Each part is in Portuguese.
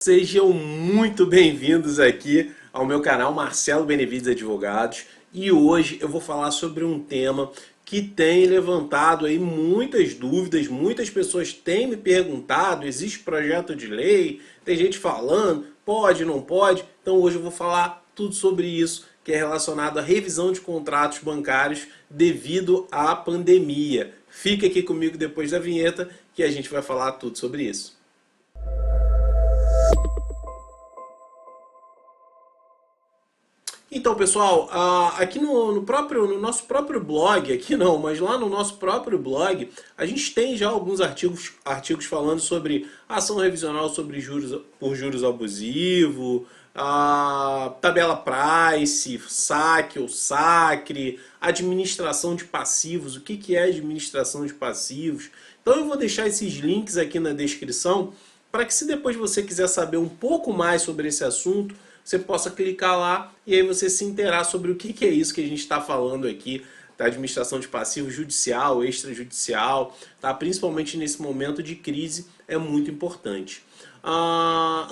Sejam muito bem-vindos aqui ao meu canal Marcelo Benevides Advogados, e hoje eu vou falar sobre um tema que tem levantado aí muitas dúvidas. Muitas pessoas têm me perguntado: existe projeto de lei? Tem gente falando, pode, não pode? Então hoje eu vou falar tudo sobre isso, que é relacionado à revisão de contratos bancários devido à pandemia. Fica aqui comigo depois da vinheta que a gente vai falar tudo sobre isso. Então, pessoal, aqui no nosso próprio blog, aqui não, mas lá no nosso próprio blog, a gente tem já alguns artigos falando sobre ação revisional sobre juros abusivos, tabela price, saque ou sacre, administração de passivos. O que é administração de passivos? Então eu vou deixar esses links aqui na descrição para que, se depois você quiser saber um pouco mais sobre esse assunto, você possa clicar lá e aí você se inteirar sobre o que é isso que a gente está falando aqui, da administração de passivo judicial, extrajudicial, tá? Principalmente nesse momento de crise, é muito importante.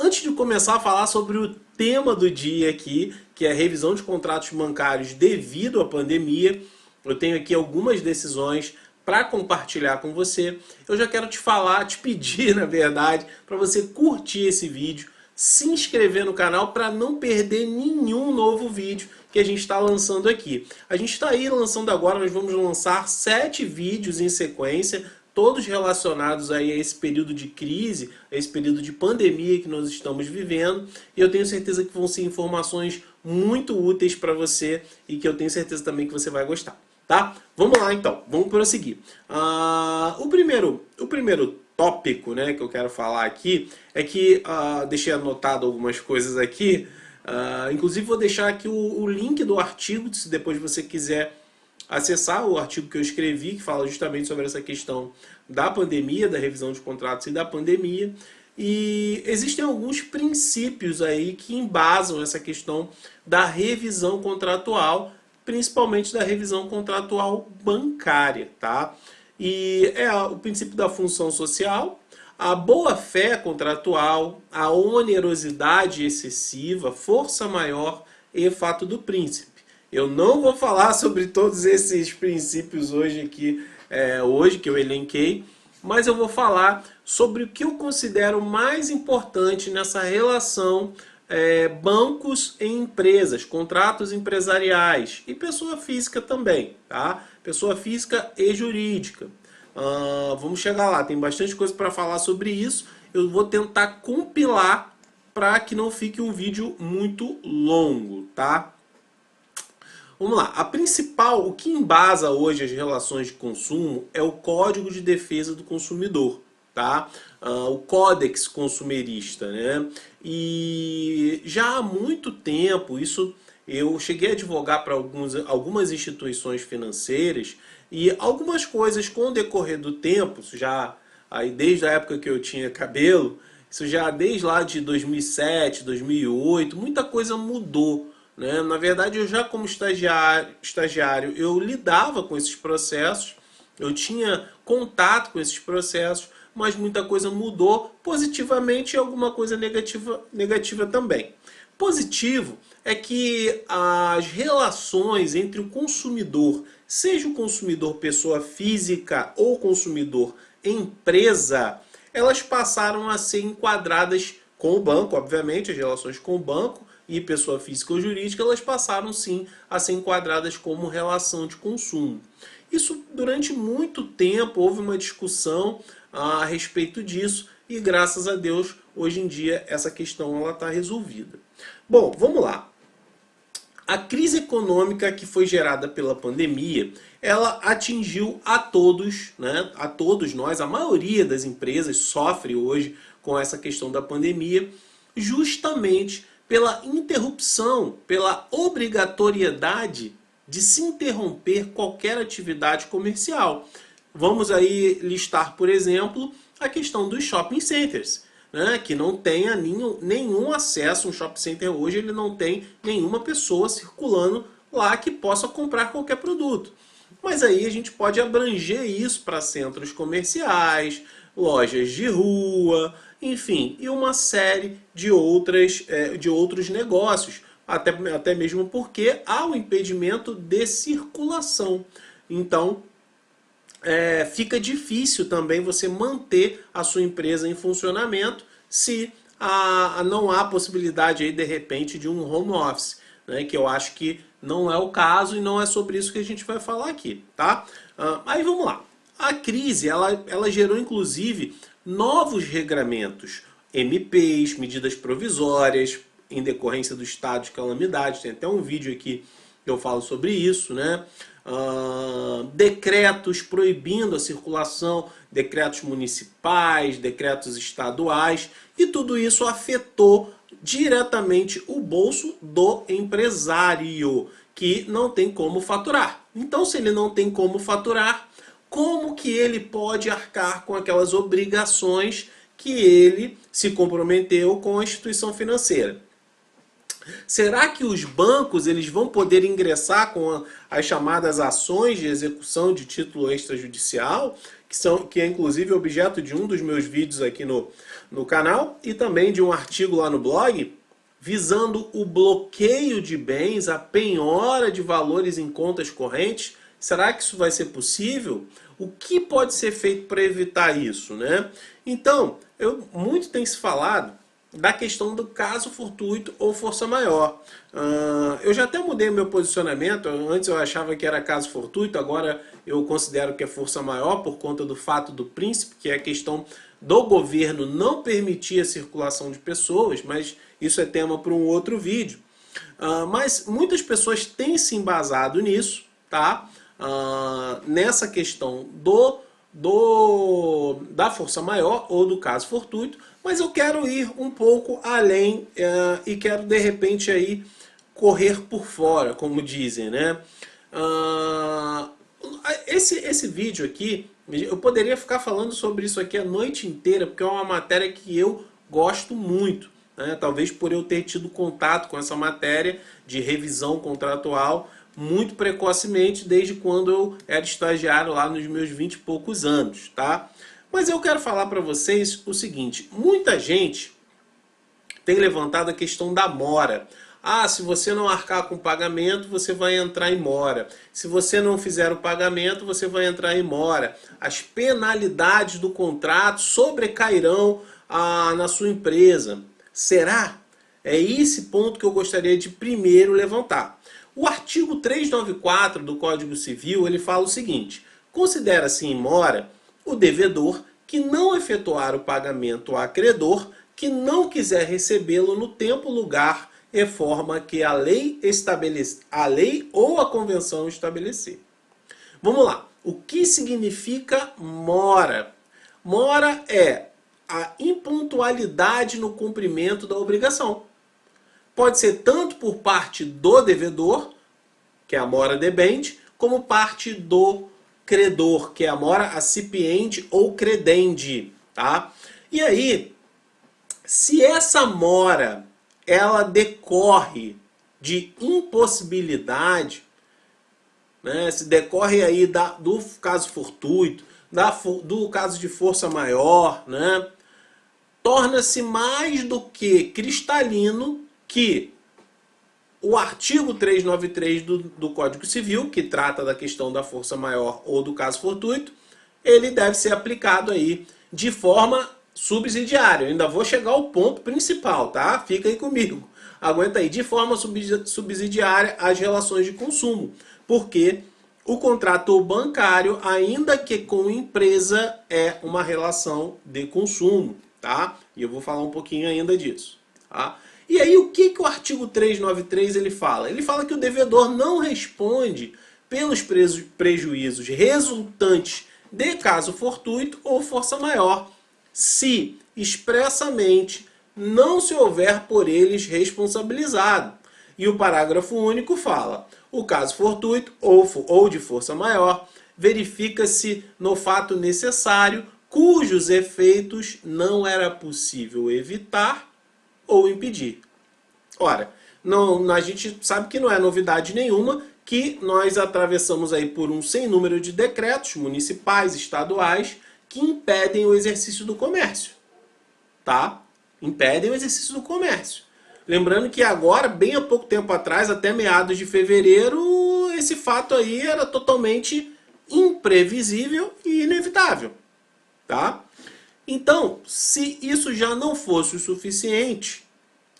Antes de começar a falar sobre o tema do dia aqui, que é a revisão de contratos bancários devido à pandemia, eu tenho aqui algumas decisões para compartilhar com você. Eu já quero te pedir, na verdade, para você curtir esse vídeo, se inscrever no canal para não perder nenhum novo vídeo que a gente está lançando aqui. A gente está aí lançando agora, nós vamos lançar 7 vídeos em sequência, todos relacionados aí a esse período de crise, a esse período de pandemia que nós estamos vivendo. E eu tenho certeza que vão ser informações muito úteis para você e que eu tenho certeza também que você vai gostar. Tá? Vamos lá então, vamos prosseguir. O primeiro tópico, né, que eu quero falar aqui é que deixei anotado algumas coisas aqui. Inclusive vou deixar aqui o link do artigo, se depois você quiser acessar o artigo que eu escrevi, que fala justamente sobre essa questão da pandemia, da revisão de contratos e da pandemia. E existem alguns princípios aí que embasam essa questão da revisão contratual, principalmente da revisão contratual bancária, tá? E é o princípio da função social, a boa-fé contratual, a onerosidade excessiva, força maior e fato do príncipe. Eu não vou falar sobre todos esses princípios hoje aqui, hoje que eu elenquei, mas eu vou falar sobre o que eu considero mais importante nessa relação bancos e empresas, contratos empresariais e pessoa física também, tá? Pessoa física e jurídica. Vamos chegar lá, tem bastante coisa para falar sobre isso. Eu vou tentar compilar para que não fique um vídeo muito longo, tá? Vamos lá, o que embasa hoje as relações de consumo é o Código de Defesa do Consumidor, tá? O Códex Consumerista, né? E já há muito tempo, isso eu cheguei a advogar para algumas instituições financeiras, e algumas coisas com o decorrer do tempo, isso já aí desde a época que eu tinha cabelo, isso já desde lá de 2007, 2008, muita coisa mudou, né? Na verdade, eu já como estagiário, eu lidava com esses processos, eu tinha contato com esses processos, mas muita coisa mudou positivamente e alguma coisa negativa também. Positivo é que as relações entre o consumidor, seja o consumidor pessoa física ou consumidor empresa, elas passaram a ser enquadradas com o banco, obviamente, as relações com o banco e pessoa física ou jurídica, elas passaram sim a ser enquadradas como relação de consumo. Isso durante muito tempo houve uma discussão a respeito disso e graças a Deus hoje em dia essa questão está resolvida. Bom, vamos lá. A crise econômica que foi gerada pela pandemia, ela atingiu a todos, né? A todos nós, a maioria das empresas sofre hoje com essa questão da pandemia, justamente pela interrupção, pela obrigatoriedade de se interromper qualquer atividade comercial. Vamos aí listar, por exemplo, a questão dos shopping centers, né, que não tenha nenhum acesso. Um shopping center hoje ele não tem nenhuma pessoa circulando lá que possa comprar qualquer produto. Mas aí a gente pode abranger isso para centros comerciais, lojas de rua enfim, e uma série de outros negócios, até mesmo porque há o impedimento de circulação. Então, fica difícil também você manter a sua empresa em funcionamento se não há possibilidade aí, de repente, de um home office, né, que eu acho que não é o caso e não é sobre isso que a gente vai falar aqui, tá? Aí vamos lá. A crise, ela gerou inclusive novos regramentos, MPs, medidas provisórias, em decorrência do estado de calamidade. Tem até um vídeo aqui que eu falo sobre isso, né? Decretos proibindo a circulação, decretos municipais, decretos estaduais, e tudo isso afetou diretamente o bolso do empresário, que não tem como faturar. Então, se ele não tem como faturar, como que ele pode arcar com aquelas obrigações que ele se comprometeu com a instituição financeira? Será que os bancos eles vão poder ingressar com as chamadas ações de execução de título extrajudicial, que é inclusive objeto de um dos meus vídeos aqui no canal e também de um artigo lá no blog, visando o bloqueio de bens, a penhora de valores em contas correntes? Será que isso vai ser possível? O que pode ser feito para evitar isso, né? Então, muito tem se falado da questão do caso fortuito ou força maior. Eu já até mudei meu posicionamento. Antes eu achava que era caso fortuito, agora eu considero que é força maior por conta do fato do príncipe, que é a questão do governo não permitir a circulação de pessoas, mas isso é tema para um outro vídeo. Mas muitas pessoas têm se embasado nisso, tá? Nessa questão da força maior ou do caso fortuito, mas eu quero ir um pouco além e quero de repente aí correr por fora, como dizem, né? Esse vídeo aqui, eu poderia ficar falando sobre isso aqui a noite inteira, porque é uma matéria que eu gosto muito, né? Talvez por eu ter tido contato com essa matéria de revisão contratual muito precocemente, desde quando eu era estagiário lá nos meus 20 e poucos anos, tá? Mas eu quero falar para vocês o seguinte: muita gente tem levantado a questão da mora. Se você não arcar com o pagamento, você vai entrar em mora. Se você não fizer o pagamento, você vai entrar em mora. As penalidades do contrato sobrecairão na sua empresa. Será? É esse ponto que eu gostaria de primeiro levantar. O artigo 394 do Código Civil, ele fala o seguinte: considera-se em mora o devedor que não efetuar o pagamento ao acredor, que não quiser recebê-lo no tempo, lugar e forma que a lei ou a convenção estabelecer. Vamos lá. O que significa mora? Mora é a impontualidade no cumprimento da obrigação. Pode ser tanto por parte do devedor, que é a mora debente, como parte do credor, que é a mora acipiente ou credende, tá? E aí, se essa mora ela decorre de impossibilidade, né, se decorre aí do caso fortuito, do caso de força maior, né, torna-se mais do que cristalino que o artigo 393 do Código Civil, que trata da questão da força maior ou do caso fortuito, ele deve ser aplicado aí de forma subsidiária. Eu ainda vou chegar ao ponto principal, tá? Fica aí comigo. Aguenta aí. De forma subsidiária às relações de consumo. Porque o contrato bancário, ainda que com empresa, é uma relação de consumo, tá? E eu vou falar um pouquinho ainda disso, tá? E aí o que o artigo 393 ele fala? Ele fala que o devedor não responde pelos prejuízos resultantes de caso fortuito ou força maior, se expressamente não se houver por eles responsabilizado. E o parágrafo único fala: o caso fortuito ou de força maior verifica-se no fato necessário cujos efeitos não era possível evitar ou impedir. Ora, não, a gente sabe que não é novidade nenhuma que nós atravessamos aí por um sem número de decretos municipais, estaduais, que impedem o exercício do comércio. tá? Impedem o exercício do comércio. Lembrando que agora, bem há pouco tempo atrás, até meados de fevereiro, esse fato aí era totalmente imprevisível e inevitável, tá? Então, se isso já não fosse o suficiente,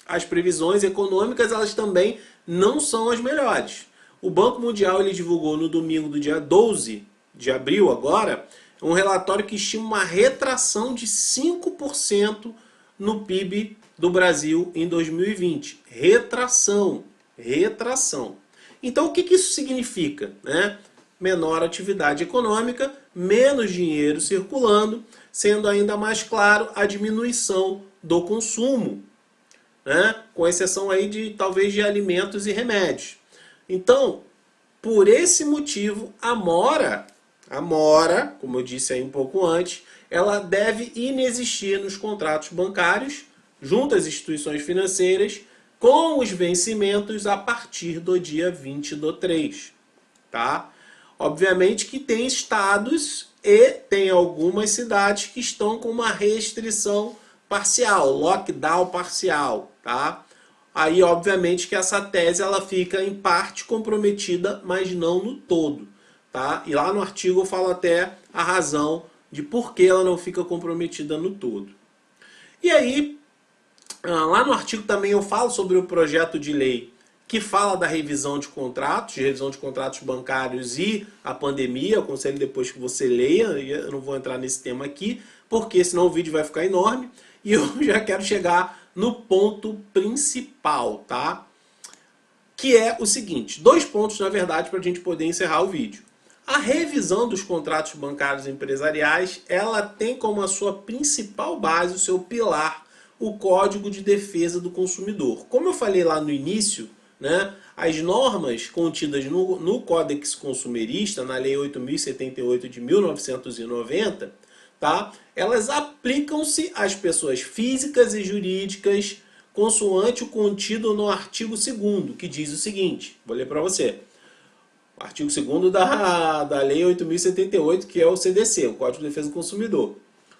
as previsões econômicas elas também não são as melhores. O Banco Mundial ele divulgou no domingo do dia 12 de abril agora um relatório que estima uma retração de 5% no PIB do Brasil em 2020. Retração. Então o que isso significa? Né? Menor atividade econômica, menos dinheiro circulando, sendo ainda mais claro a diminuição do consumo, né? Com exceção aí de talvez de alimentos e remédios. Então, por esse motivo, a mora, como eu disse aí um pouco antes, ela deve inexistir nos contratos bancários, junto às instituições financeiras, com os vencimentos a partir do dia 20/3. Tá? Obviamente que tem estados e tem algumas cidades que estão com uma restrição parcial, lockdown parcial. Tá? Aí, obviamente, que essa tese ela fica em parte comprometida, mas não no todo. Tá? E lá no artigo eu falo até a razão de por que ela não fica comprometida no todo. E aí, lá no artigo também eu falo sobre o projeto de lei que fala da revisão de contratos bancários e a pandemia. Eu aconselho depois que você leia, eu não vou entrar nesse tema aqui, porque senão o vídeo vai ficar enorme. E eu já quero chegar no ponto principal, tá? Que é o seguinte, 2 pontos na verdade para a gente poder encerrar o vídeo. A revisão dos contratos bancários empresariais, ela tem como a sua principal base, o seu pilar, o Código de Defesa do Consumidor. Como eu falei lá no início, né, as normas contidas no Códex Consumerista, na Lei 8.078 de 1990, tá, elas aplicam-se às pessoas físicas e jurídicas consoante o contido no artigo 2º, que diz o seguinte, vou ler para você. O artigo 2º da Lei 8.078, que é o CDC, o Código de Defesa do Consumidor.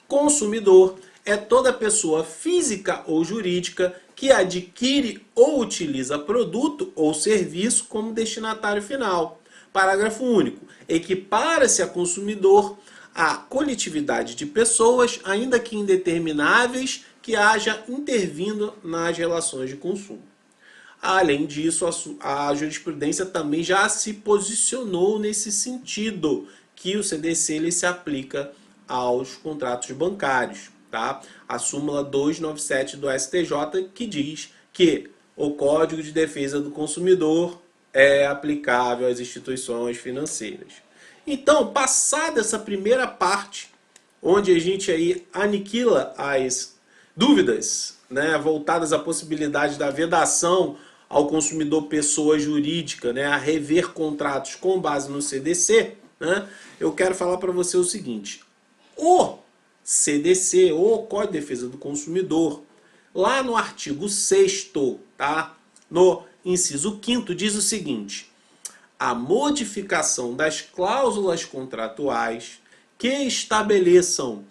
Consumidor é toda pessoa física ou jurídica que adquire ou utiliza produto ou serviço como destinatário final. Parágrafo único. Equipara-se a consumidor a coletividade de pessoas, ainda que indetermináveis, que haja intervindo nas relações de consumo. Além disso, a jurisprudência também já se posicionou nesse sentido, que o CDC ele se aplica aos contratos bancários. Tá? A súmula 297 do STJ que diz que o Código de Defesa do Consumidor é aplicável às instituições financeiras. Então, passada essa primeira parte, onde a gente aí aniquila as dúvidas, né, voltadas à possibilidade da vedação ao consumidor pessoa jurídica, né, a rever contratos com base no CDC, né, eu quero falar para você o seguinte. O CDC, o Código de Defesa do Consumidor, lá no artigo 6º, tá, no inciso 5º, diz o seguinte. A modificação das cláusulas contratuais que estabeleçam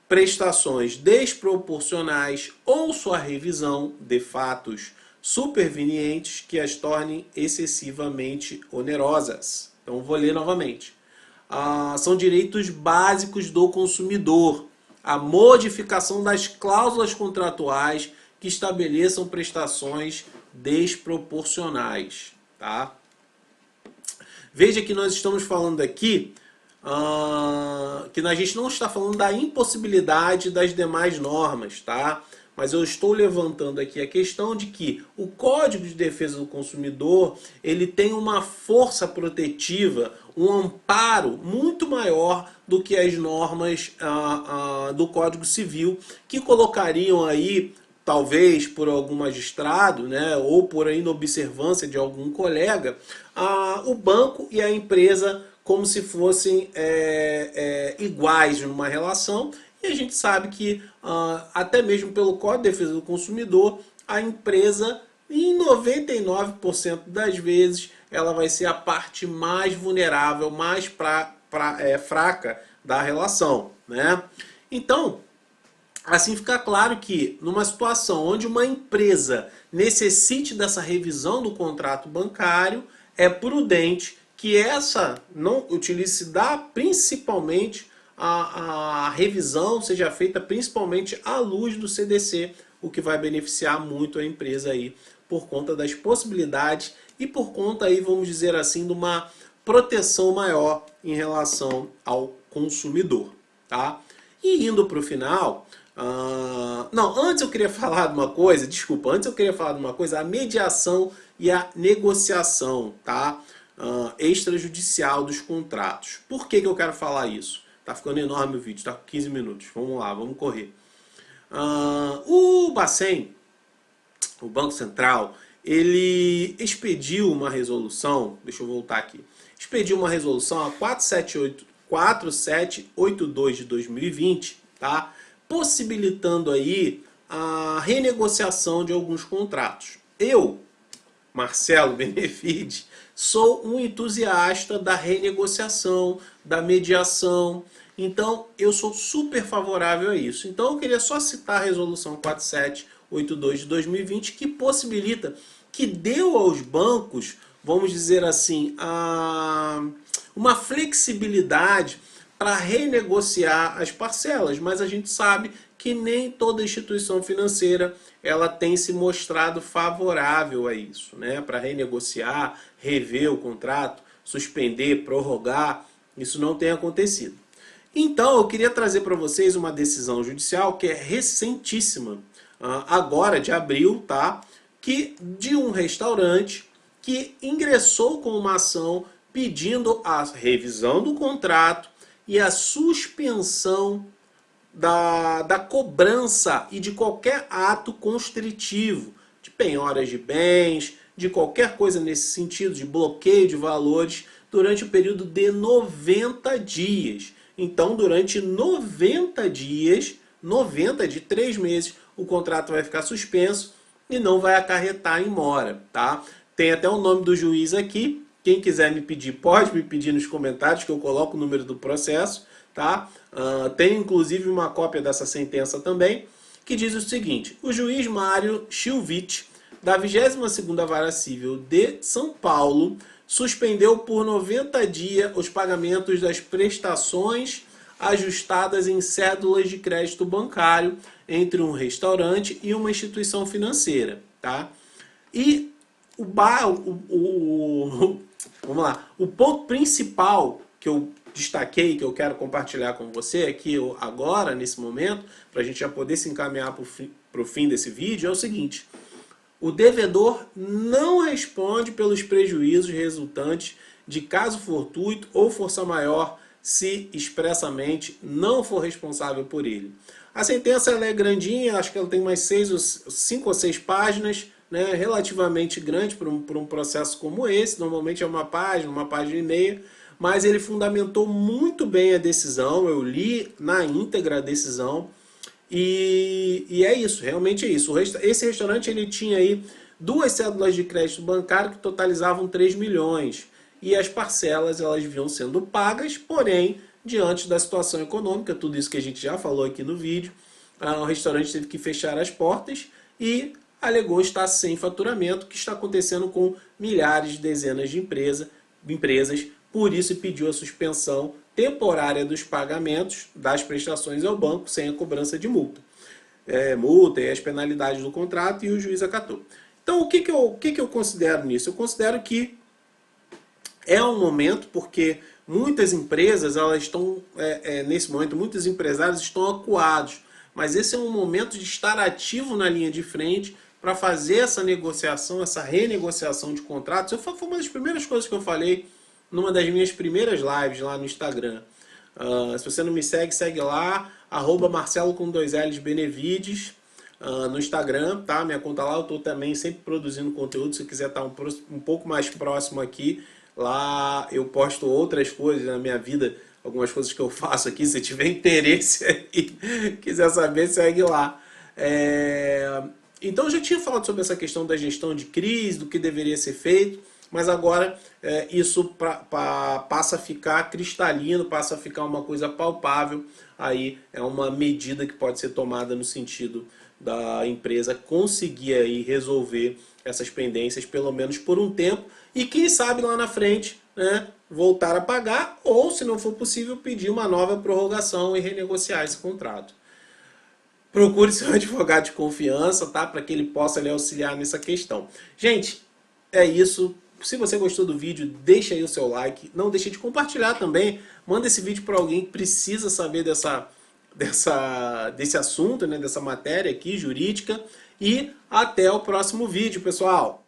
prestações desproporcionais ou sua revisão de fatos supervenientes que as tornem excessivamente onerosas. Então vou ler novamente. São direitos básicos do consumidor. A modificação das cláusulas contratuais que estabeleçam prestações desproporcionais. Tá? Veja que nós estamos falando aqui que a gente não está falando da impossibilidade das demais normas, tá? Mas eu estou levantando aqui a questão de que o Código de Defesa do Consumidor ele tem uma força protetiva, um amparo muito maior do que as normas do Código Civil, que colocariam aí, talvez por algum magistrado, né, ou por inobservância de algum colega, o banco e a empresa como se fossem iguais numa relação. E a gente sabe que, até mesmo pelo Código de Defesa do Consumidor, a empresa, em 99% das vezes, ela vai ser a parte mais vulnerável, mais fraca da relação. Né? Então, Assim fica claro que, numa situação onde uma empresa necessite dessa revisão do contrato bancário, é prudente que essa não utilize da principalmente a revisão seja feita principalmente à luz do CDC, o que vai beneficiar muito a empresa aí por conta das possibilidades e por conta aí, vamos dizer assim, de uma proteção maior em relação ao consumidor, tá? E indo para o final, não, antes eu queria falar de uma coisa, desculpa, antes eu queria falar de uma coisa, a mediação e a negociação, tá? Extrajudicial dos contratos. Por que eu quero falar isso? Tá ficando enorme o vídeo, tá com 15 minutos. Vamos lá, vamos correr. O Bacen, o Banco Central, ele expediu uma resolução, deixa eu voltar aqui, expediu uma resolução a 4782 de 2020, tá? Possibilitando aí a renegociação de alguns contratos. Eu, Marcelo Benevides, sou um entusiasta da renegociação, da mediação, então eu sou super favorável a isso. Então eu queria só citar a resolução 4782 de 2020 que possibilita, que deu aos bancos, vamos dizer assim, uma flexibilidade para renegociar as parcelas, mas a gente sabe que nem toda instituição financeira ela tem se mostrado favorável a isso, né? Para renegociar, rever o contrato, suspender, prorrogar, isso não tem acontecido. Então eu queria trazer para vocês uma decisão judicial que é recentíssima, agora de abril, tá? Que de um restaurante que ingressou com uma ação pedindo a revisão do contrato e a suspensão da cobrança e de qualquer ato constritivo, de penhoras de bens, de qualquer coisa nesse sentido, de bloqueio de valores, durante o período de 90 dias. Então, durante 90 dias, 90 de 3 meses, o contrato vai ficar suspenso e não vai acarretar em mora, tá? Tem até o nome do juiz aqui. Quem quiser me pedir, pode me pedir nos comentários, que eu coloco o número do processo, tá? Tem inclusive uma cópia dessa sentença também, que diz o seguinte: o juiz Mário Chilvich, da 22ª Vara Civil de São Paulo, suspendeu por 90 dias os pagamentos das prestações ajustadas em cédulas de crédito bancário entre um restaurante e uma instituição financeira, tá? E vamos lá, o ponto principal que eu destaquei, que eu quero compartilhar com você aqui agora, nesse momento, para a gente já poder se encaminhar para o fim desse vídeo, é o seguinte: o devedor não responde pelos prejuízos resultantes de caso fortuito ou força maior se expressamente não for responsável por ele. A sentença ela é grandinha, acho que ela tem mais 5 ou 6 páginas, né, relativamente grande para um processo como esse. Normalmente é uma página e meia, mas ele fundamentou muito bem a decisão. Eu li na íntegra a decisão e é isso, realmente é isso. Esse restaurante ele tinha aí 2 cédulas de crédito bancário que totalizavam 3 milhões e as parcelas elas vinham sendo pagas, porém, diante da situação econômica, tudo isso que a gente já falou aqui no vídeo, o restaurante teve que fechar as portas e alegou estar sem faturamento, que está acontecendo com milhares, dezenas de empresas, por isso pediu a suspensão temporária dos pagamentos das prestações ao banco sem a cobrança de multa. Multa e as penalidades do contrato, e o juiz acatou. Então, o que eu considero nisso? Eu considero que é um momento, porque muitas empresas, elas estão, nesse momento, muitos empresários estão acuados, mas esse é um momento de estar ativo na linha de frente para fazer essa negociação, essa renegociação de contratos. Foi uma das primeiras coisas que eu falei numa das minhas primeiras lives lá no Instagram. Se você não me segue, segue lá, @Marcelo com 2 L's Benevides, no Instagram, tá? Minha conta lá, eu estou também sempre produzindo conteúdo. Se quiser estar um pouco mais próximo aqui, lá eu posto outras coisas na minha vida, algumas coisas que eu faço aqui. Se tiver interesse aí, quiser saber, segue lá. Então eu já tinha falado sobre essa questão da gestão de crise, do que deveria ser feito. mas agora isso passa a ficar cristalino, passa a ficar uma coisa palpável. Aí é uma medida que pode ser tomada no sentido da empresa conseguir aí resolver essas pendências, pelo menos por um tempo, e quem sabe lá na frente, né, voltar a pagar, ou se não for possível, pedir uma nova prorrogação e renegociar esse contrato. Procure seu advogado de confiança, tá? Para que ele possa lhe auxiliar nessa questão. Gente, é isso. Se você gostou do vídeo, deixa aí o seu like. Não deixe de compartilhar também. Manda esse vídeo para alguém que precisa saber desse assunto, né? Dessa matéria aqui, jurídica. E até o próximo vídeo, pessoal.